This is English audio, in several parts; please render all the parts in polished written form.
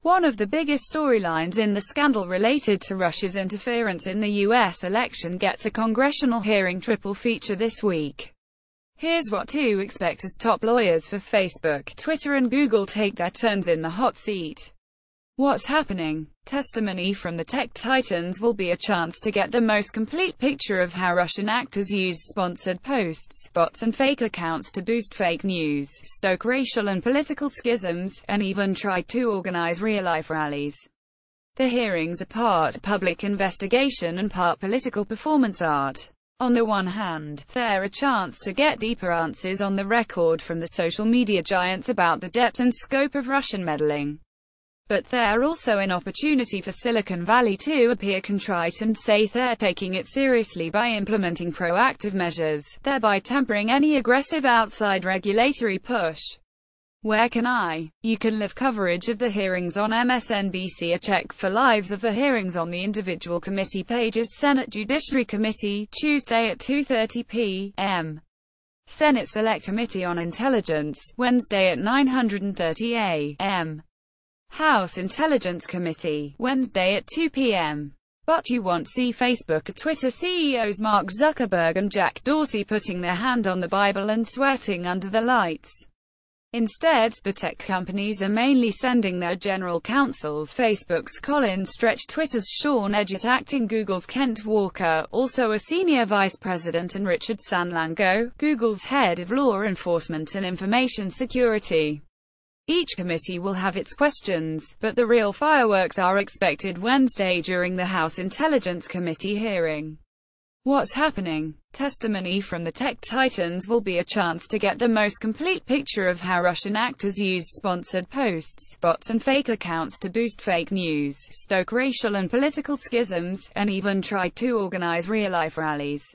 One of the biggest storylines in the scandal related to Russia's interference in the U.S. election gets a congressional hearing triple feature this week. Here's what to expect as top lawyers for Facebook, Twitter and Google take their turns in the hot seat. What's happening? Testimony from the tech titans will be a chance to get the most complete picture of how Russian actors used sponsored posts, bots and fake accounts to boost fake news, stoke racial and political schisms, and even tried to organize real-life rallies. The hearings are part public investigation and part political performance art. On the one hand, they're a chance to get deeper answers on the record from the social media giants about the depth and scope of Russian meddling. But they're also an opportunity for Silicon Valley to appear contrite and say they're taking it seriously by implementing proactive measures, thereby tempering any aggressive outside regulatory push. Where can you can live coverage of the hearings on MSNBC. A check for lives of the hearings on the individual committee pages. Senate Judiciary Committee, Tuesday at 2:30 p.m. Senate Select Committee on Intelligence, Wednesday at 9:30 a.m. House Intelligence Committee, Wednesday at 2 p.m. But you won't see Facebook or Twitter CEOs Mark Zuckerberg and Jack Dorsey putting their hand on the Bible and sweating under the lights. Instead, the tech companies are mainly sending their general counsels, Facebook's Colin Stretch, Twitter's Sean Edgett, acting Google's Kent Walker, also a senior vice president, and Richard Sanlango, Google's head of law enforcement and information security. Each committee will have its questions, but the real fireworks are expected Wednesday during the House Intelligence Committee hearing. What's happening? Testimony from the tech titans will be a chance to get the most complete picture of how Russian actors used sponsored posts, bots and fake accounts to boost fake news, stoke racial and political schisms, and even tried to organize real-life rallies.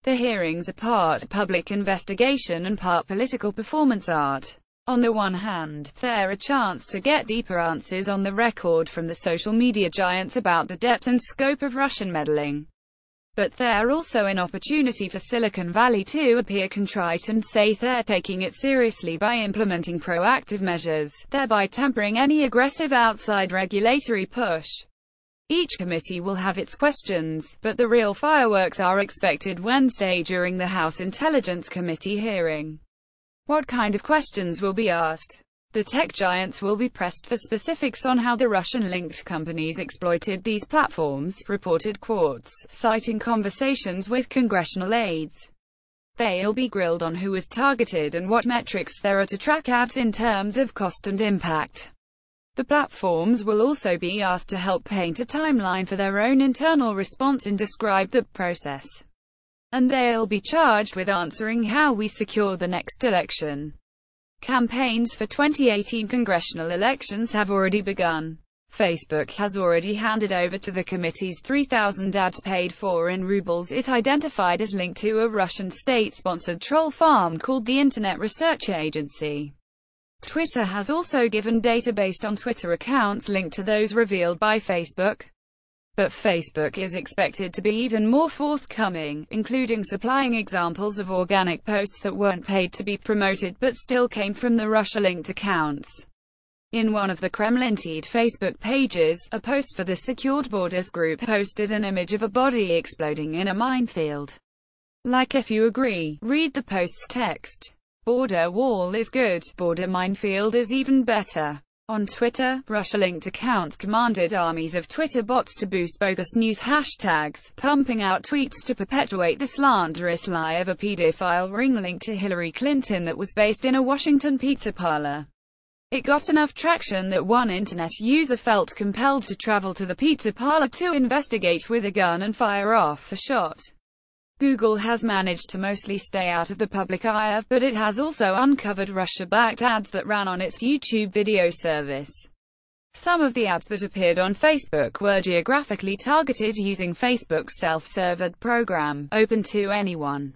The hearings are part public investigation and part political performance art. On the one hand, they're a chance to get deeper answers on the record from the social media giants about the depth and scope of Russian meddling. But they're also an opportunity for Silicon Valley to appear contrite and say they're taking it seriously by implementing proactive measures, thereby tempering any aggressive outside regulatory push. Each committee will have its questions, but the real fireworks are expected Wednesday during the House Intelligence Committee hearing. What kind of questions will be asked? The tech giants will be pressed for specifics on how the Russian-linked companies exploited these platforms, reported Quartz, citing conversations with congressional aides. They'll be grilled on who was targeted and what metrics there are to track ads in terms of cost and impact. The platforms will also be asked to help paint a timeline for their own internal response and describe the process. And they'll be charged with answering how we secure the next election. Campaigns for 2018 congressional elections have already begun. Facebook has already handed over to the committees 3,000 ads paid for in rubles it identified as linked to a Russian state-sponsored troll farm called the Internet Research Agency. Twitter has also given data based on Twitter accounts linked to those revealed by Facebook. But Facebook is expected to be even more forthcoming, including supplying examples of organic posts that weren't paid to be promoted but still came from the Russia-linked accounts. In one of the Kremlin-tied Facebook pages, a post for the Secured Borders group posted an image of a body exploding in a minefield. Like if you agree, read the post's text. Border wall is good, border minefield is even better. On Twitter, Russia-linked accounts commanded armies of Twitter bots to boost bogus news hashtags, pumping out tweets to perpetuate the slanderous lie of a pedophile ring linked to Hillary Clinton that was based in a Washington pizza parlor. It got enough traction that one internet user felt compelled to travel to the pizza parlor to investigate with a gun and fire off a shot. Google has managed to mostly stay out of the public eye, but it has also uncovered Russia-backed ads that ran on its YouTube video service. Some of the ads that appeared on Facebook were geographically targeted using Facebook's self-serve ad program, open to anyone.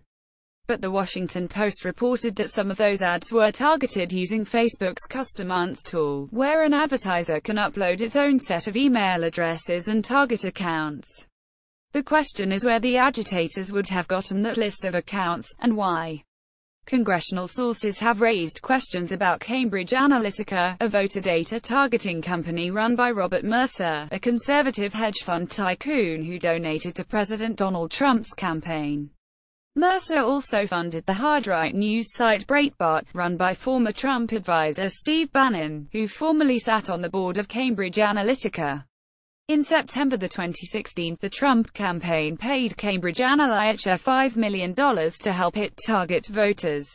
But the Washington Post reported that some of those ads were targeted using Facebook's custom ads tool, where an advertiser can upload its own set of email addresses and target accounts. The question is where the agitators would have gotten that list of accounts, and why. Congressional sources have raised questions about Cambridge Analytica, a voter data targeting company run by Robert Mercer, a conservative hedge fund tycoon who donated to President Donald Trump's campaign. Mercer also funded the hard-right news site Breitbart, run by former Trump advisor Steve Bannon, who formerly sat on the board of Cambridge Analytica. In September 2016, the Trump campaign paid Cambridge Analytica $5 million to help it target voters.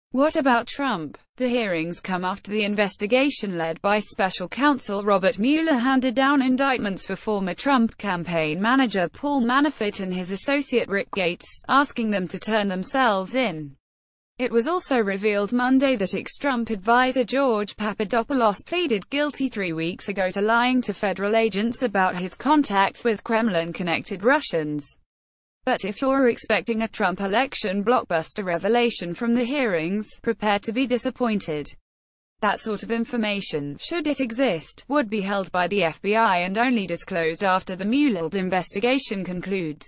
What about Trump? The hearings come after the investigation led by special counsel Robert Mueller handed down indictments for former Trump campaign manager Paul Manafort and his associate Rick Gates, asking them to turn themselves in. It was also revealed Monday that ex-Trump advisor George Papadopoulos pleaded guilty 3 weeks ago to lying to federal agents about his contacts with Kremlin-connected Russians. But if you're expecting a Trump election blockbuster revelation from the hearings, prepare to be disappointed. That sort of information, should it exist, would be held by the FBI and only disclosed after the Mueller investigation concludes.